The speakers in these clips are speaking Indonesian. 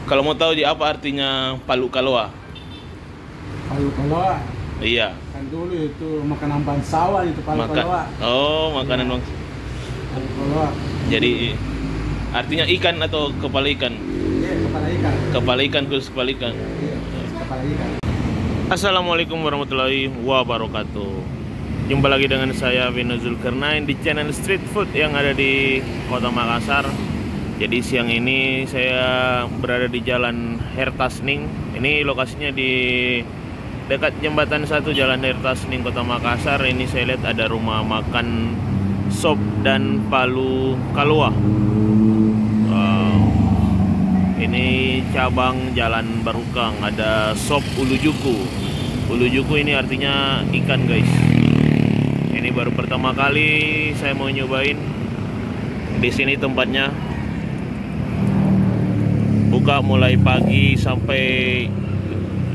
Kalau mau tahu apa artinya palu kaloa? Palu kaloa. Iya. Kan dulu itu makanan bangsawan itu palu kaloa. Oh, makanan Iya. bang. Palu kaloa. Jadi artinya ikan atau kepala ikan? Iya, kepala ikan. Kepala ikan, khusus kepala ikan. Iya, kepala ikan. Assalamualaikum warahmatullahi wabarakatuh. Jumpa lagi dengan saya Vino Zulkarnain di channel Street Food yang ada di Kota Makassar. Jadi siang ini saya berada di Jalan Hertasning. Ini lokasinya di dekat Jembatan 1 Jalan Hertasning Kota Makassar. Ini saya lihat ada rumah makan sop dan palu kaloa. Wow. Ini cabang Jalan Barukang, ada sop ulujuku. Ulujuku ini artinya ikan, guys. Ini baru pertama kali saya mau nyobain. Di sini tempatnya buka mulai pagi sampai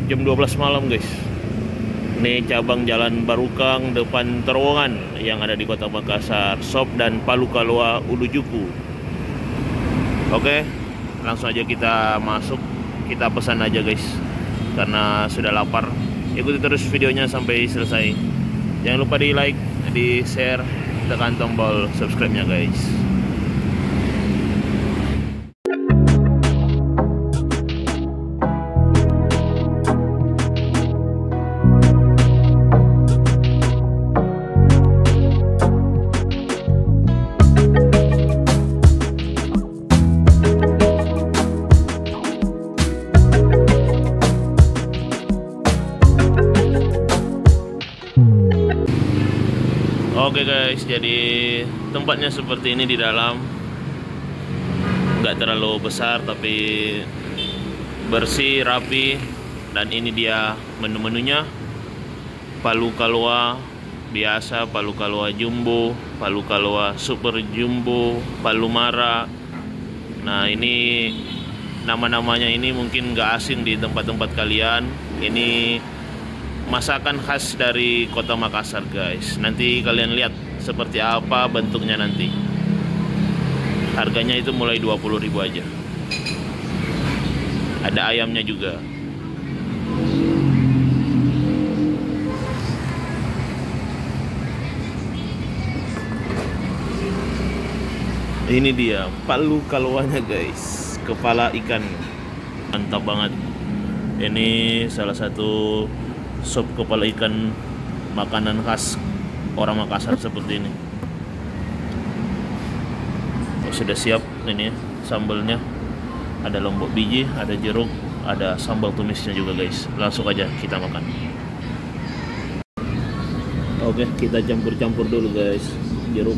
jam 12 malam, guys. Ini cabang Jalan Barukang depan terowongan yang ada di Kota Makassar. Sop dan palu kaloa ulujuku. Oke, langsung aja kita masuk. Kita pesan aja, guys, karena sudah lapar. Ikuti terus videonya sampai selesai. Jangan lupa di like, di share, tekan tombol subscribe-nya, guys. Oke guys, jadi tempatnya seperti ini di dalam. Nggak terlalu besar tapi bersih, rapi. Dan ini dia menu-menunya. Palu kaloa biasa, palu kaloa jumbo, palu kaloa super jumbo, palu mara. Nah, ini nama-namanya ini mungkin nggak asing di tempat-tempat kalian. Ini masakan khas dari Kota Makassar, guys. Nanti kalian lihat seperti apa bentuknya nanti. Harganya itu mulai 20.000 aja. Ada ayamnya juga. Ini dia palu kaloanya, guys. Kepala ikan. Mantap banget. Ini salah satu sop kepala ikan, makanan khas orang Makassar seperti ini. Sudah siap ini sambalnya. Ada lombok biji, ada jeruk, ada sambal tumisnya juga, guys. Langsung aja kita makan. Oke, kita campur-campur dulu, guys, jeruk.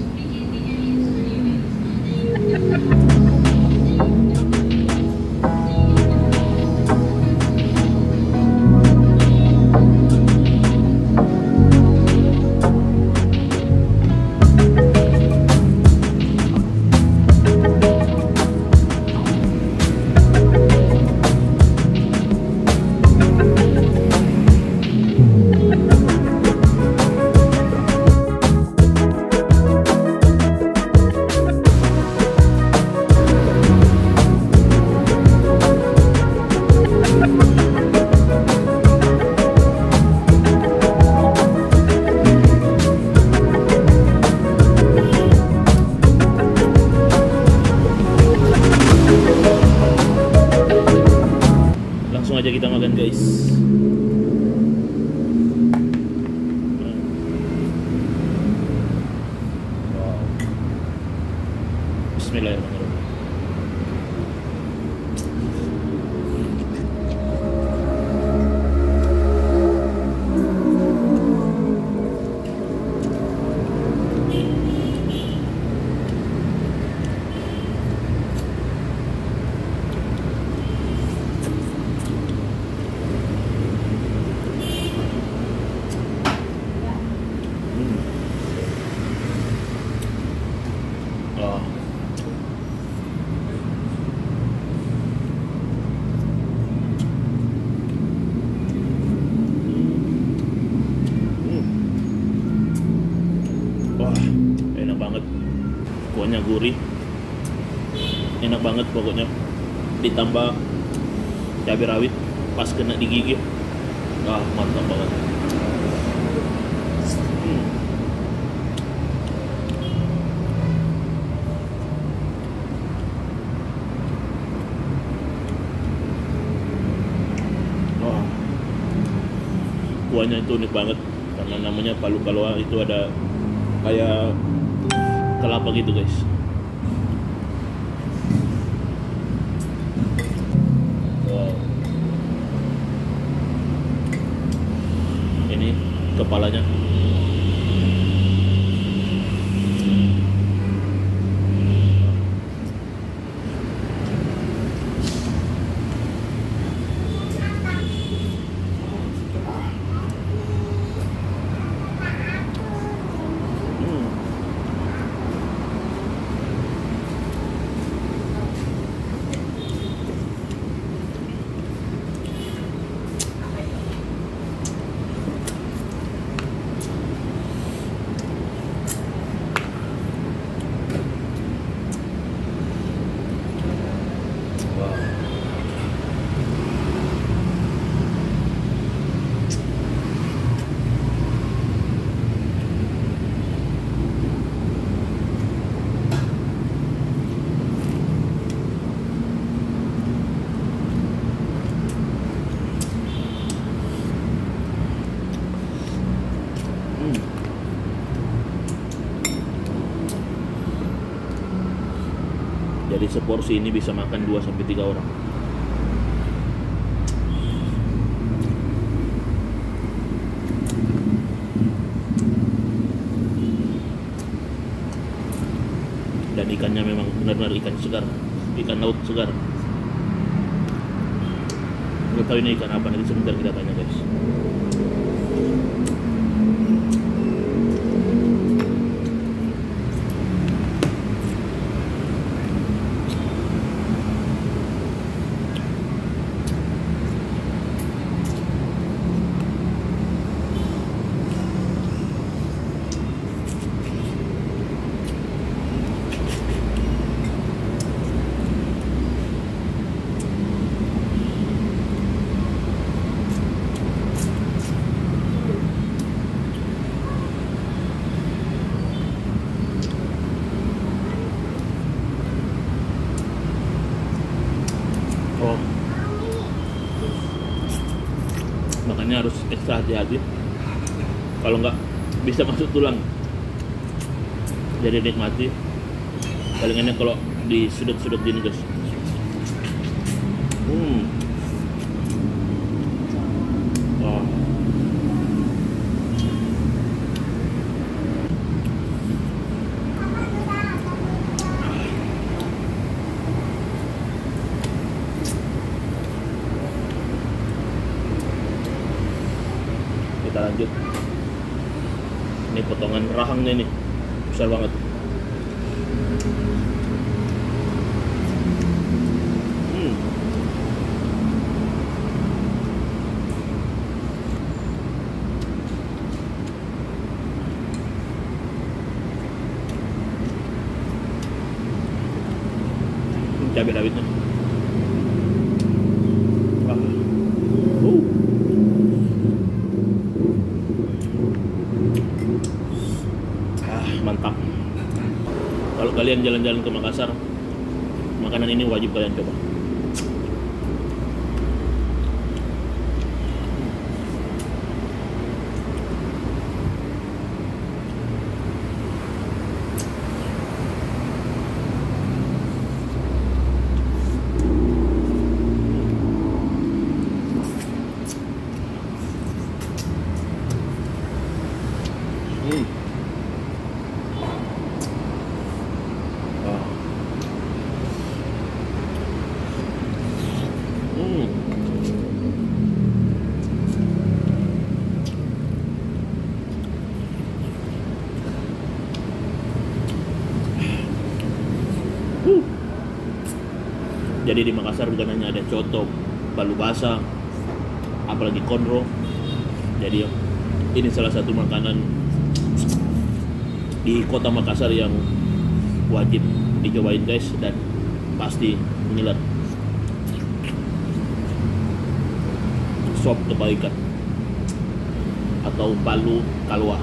Langsung aja kita makan, guys. Wow. Bismillahirrahmanirrahim. Oh. Wah, enak banget. Kuahnya gurih. Enak banget pokoknya. Ditambah cabai rawit pas kena di gigi. Ah, mantap banget. Wah, kuahnya itu unik banget karena namanya palu kaloa, itu ada kayak kelapa gitu guys. Wow. Ini kepalanya. Jadi seporsi ini bisa makan 2-3 orang. Dan ikannya memang benar-benar ikan segar, ikan laut segar. Nggak tahu ini ikan apa, nanti sebentar kita tanya guys. Oh, makanya harus ekstra hati-hati. Kalau nggak bisa masuk tulang. Jadi nikmati. Paling enak kalau di sudut-sudut gini guys. Oh. Kita lanjut. Ini potongan rahangnya nih, besar banget. Cabai rawitnya. Wah. Mantap. Kalau kalian jalan-jalan ke Makassar, makanan ini wajib kalian coba. Jadi di Makassar bukan hanya ada coto, palu basah, apalagi konro. Jadi ini salah satu makanan di kota Makassar yang wajib dicobain guys, dan pasti ngiler. sop kepala ikan atau palu kalwa.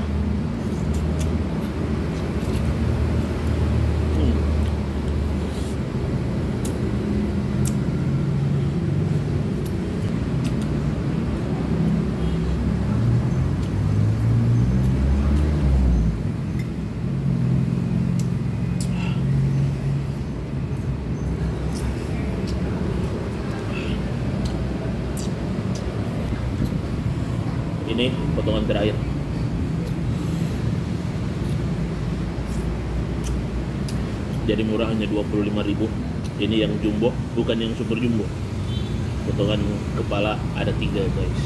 Ini potongan terakhir. Jadi murah, hanya 25.000. Ini yang jumbo, bukan yang super jumbo. Potongan kepala ada 3 guys.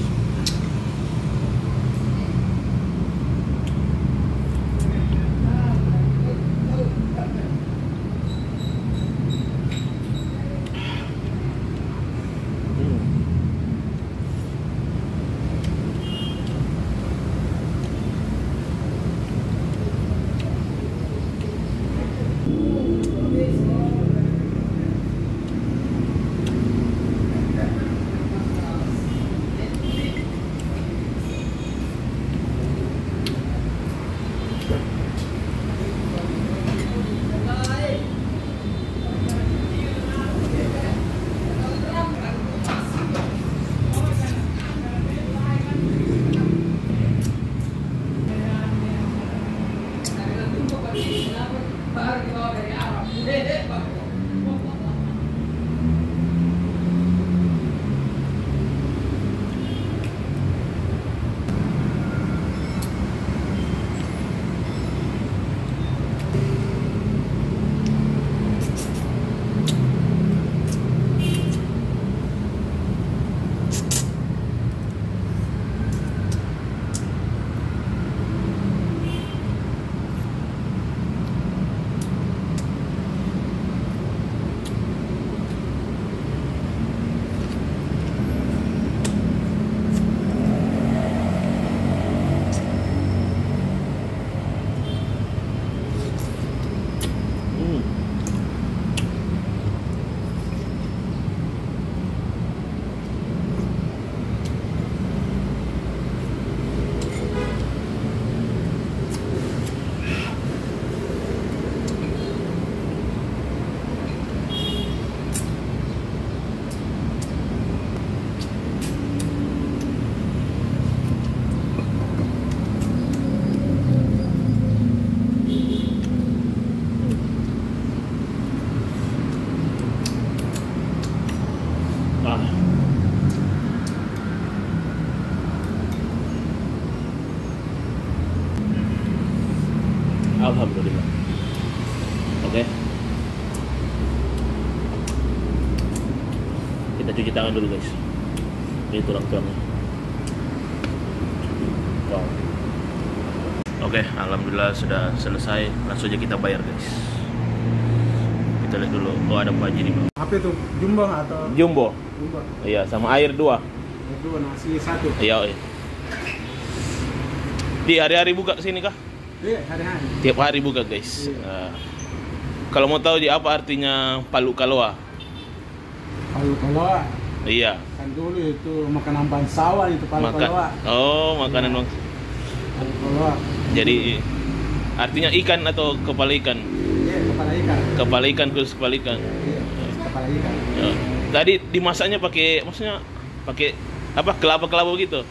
Alhamdulillah. Oke. Kita cuci tangan dulu guys. Ini tulang-tulangnya. Wow. Oke, alhamdulillah sudah selesai. Langsung aja kita bayar guys. Kita lihat dulu. Oh, ada Pak Haji nih, Bang. Apa itu? Jumbo atau? Jumbo. Jumbo. Iya, sama air 2. Air 2, nasi 1. Iya. Di hari-hari buka sini kah? Iya, hari-hari. Tiap hari buka guys. Iya. Nah, kalau mau tahu di apa artinya palu kalwa? Palu kalwa. Iya. Kan dulu itu makanan bangsawan itu palu kalwa. Oh, makanan bang. Palu kalwa. Jadi artinya ikan atau kepala ikan? Iya, kepala ikan. Kepala ikan, khusus kepala ikan. Iya, kepala ikan. Ya. Tadi dimasaknya pakai, maksudnya pakai apa, kelapa gitu?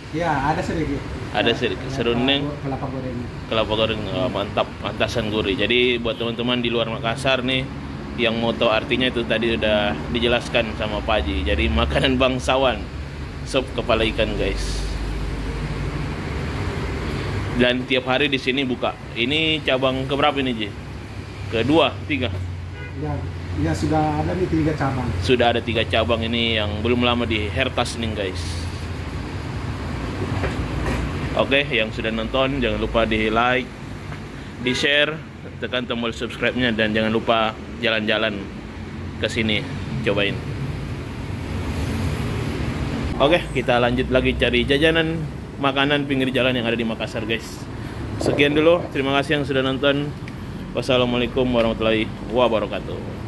Iya, ada sedikit. Ada sedikit serundeng. Kelapa goreng. Kelapa goreng, oh, mantap, pantasan gurih. Jadi buat teman-teman di luar Makassar nih yang mau tahu artinya itu tadi udah dijelaskan sama Pak Haji. Jadi makanan bangsawan, sop kepala ikan guys. Dan tiap hari di sini buka. Ini cabang keberapa ini, Ji? Kedua, 3. Ya sudah ada nih 3 cabang. Sudah ada 3 cabang ini yang belum lama di Hertas nih guys. Oke, yang sudah nonton jangan lupa di like, di share, tekan tombol subscribe-nya dan jangan lupa jalan-jalan ke sini, cobain. Oke, kita lanjut lagi cari jajanan makanan pinggir jalan yang ada di Makassar guys. Sekian dulu, terima kasih yang sudah nonton. Wassalamualaikum warahmatullahi wabarakatuh.